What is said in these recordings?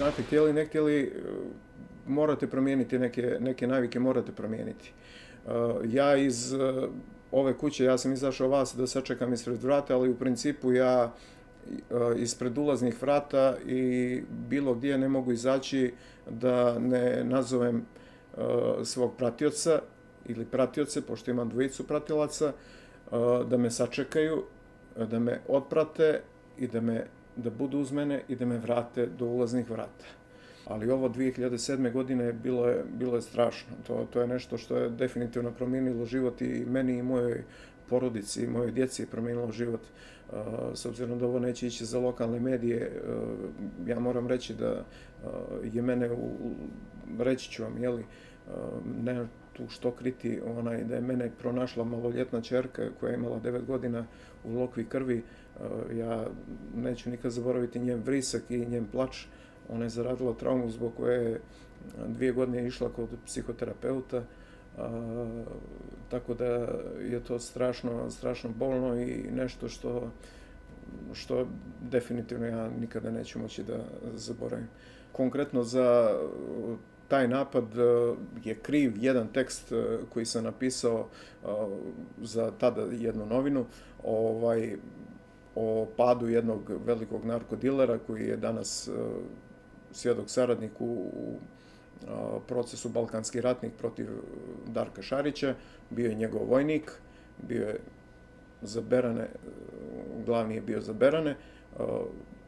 znate, htjeli ne htjeli, morate promijeniti neke navike, morate promijeniti. Ja iz ove kuće, ja sam izašao vas da sačekam ispred vrata, ali u principu ja ispred ulaznih vrata i bilo gdje ne mogu izaći da ne nazovem svog pratioca ili pratioce, pošto imam dvojicu pratilaca, da me sačekaju, da me otprate i da budu uz mene i da me vrate do ulaznih vrata. Ali ovo 2007. godine bilo je strašno. To je nešto što je definitivno promijenilo život i meni i mojoj porodici i mojoj djeci promijenilo život. S obzirom da ovo neće ići za lokalne medije, ja moram reći da je mene, reći ću vam, ne tu što kriti, da je mene pronašla maloljetna ćerka koja je imala 9 godina u lokvi krvi. Ja neću nikad zaboraviti njen vrisak i njen plač. Ona je zaradila traumu zbog koje je 2 godine išla kod psihoterapeuta, tako da je to strašno bolno i nešto što definitivno ja nikada neću moći da zaboravim. Konkretno za taj napad je kriv jedan tekst koji sam napisao za tada jednu novinu, o padu jednog velikog narkodilera koji je danas svjedok saradnik u procesu Balkanski ratnik protiv Darka Šarića. Bio je njegov vojnik, bio je za Berane, glavni je bio za Berane,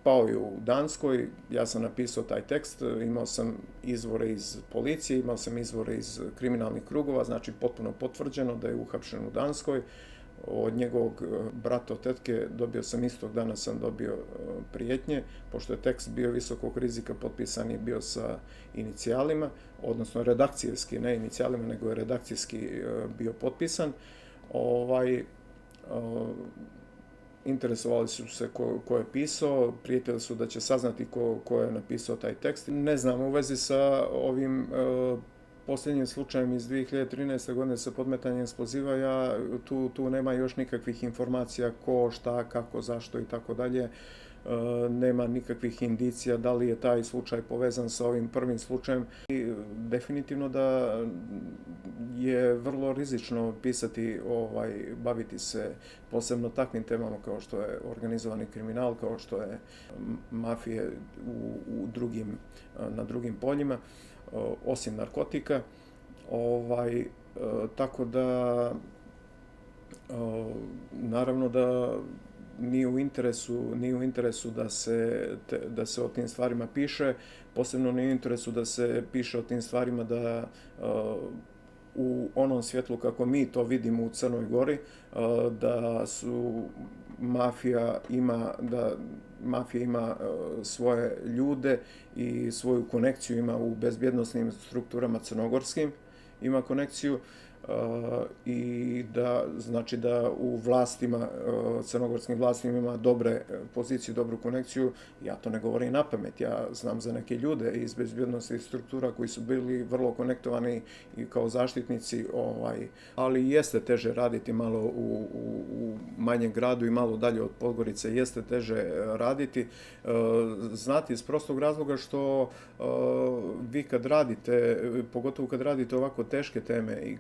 pao je u Danskoj. Ja sam napisao taj tekst, imao sam izvore iz policije, imao sam izvore iz kriminalnih krugova, znači potpuno potvrđeno da je uhapšen u Danskoj. Od njegovog brata, od tetke, dobio sam istog dana prijetnje, pošto je tekst bio visokog rizika, potpisan je bio sa inicijalima, odnosno redakcijski, ne inicijalima, nego je redakcijski bio potpisan. Interesovali su se ko je pisao, prijetili su da će saznati ko je napisao taj tekst. Ne znam, u vezi sa ovim posljednjim slučajem iz 2013. godine sa podmetanjem eksploziva, tu nema još nikakvih informacija ko, šta, kako, zašto i tako dalje. Nema nikakvih indicija da li je taj slučaj povezan sa ovim prvim slučajem. Definitivno da je vrlo rizično pisati, baviti se posebno takvim temama kao što je organizovani kriminal, kao što je mafije na drugim poljima, osim narkotika. Tako da, naravno da nije u interesu da se o tim stvarima piše, posebno nije u interesu da se piše o tim stvarima da u onom svjetlu kako mi to vidimo u Crnoj Gori, da mafija ima svoje ljude i svoju konekciju ima u bezbjednosnim strukturama crnogorskim, ima konekciju, i da znači da u vlastima, crnogorskim vlastima ima dobre pozicije, dobru konekciju. Ja to ne govorim na pamet, ja znam za neke ljude iz bezbjednosnih struktura koji su bili vrlo konektovani i kao zaštitnici, ali jeste teže raditi malo u manjem gradu i malo dalje od Podgorice, jeste teže raditi. Znate, iz prostog razloga što vi kad radite, pogotovo kad radite ovako teške teme i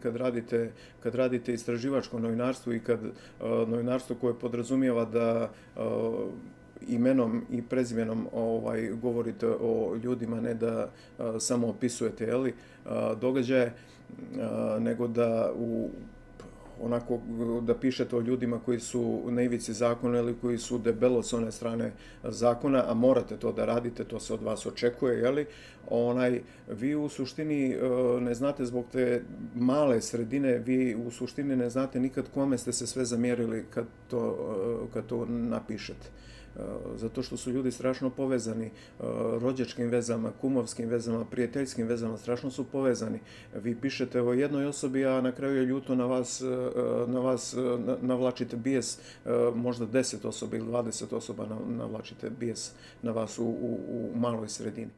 kad radite istraživačko novinarstvo i kad novinarstvo koje podrazumijeva da imenom i prezimenom govorite o ljudima, ne da samo opisujete događaje, nego da onako da pišete o ljudima koji su na ivici zakona ili koji su debelo s one strane zakona, a morate to da radite, to se od vas očekuje, vi u suštini ne znate, zbog te male sredine, vi u suštini ne znate nikad kome ste se sve zamjerili kad to napišete. Zato što su ljudi strašno povezani rođačkim vezama, kumovskim vezama, prijateljskim vezama, strašno su povezani. Vi pišete o jednoj osobi, a na kraju je ljuto na vas navlačite bijes, možda 10 osoba ili 20 osoba navlačite bijes na vas u maloj sredini.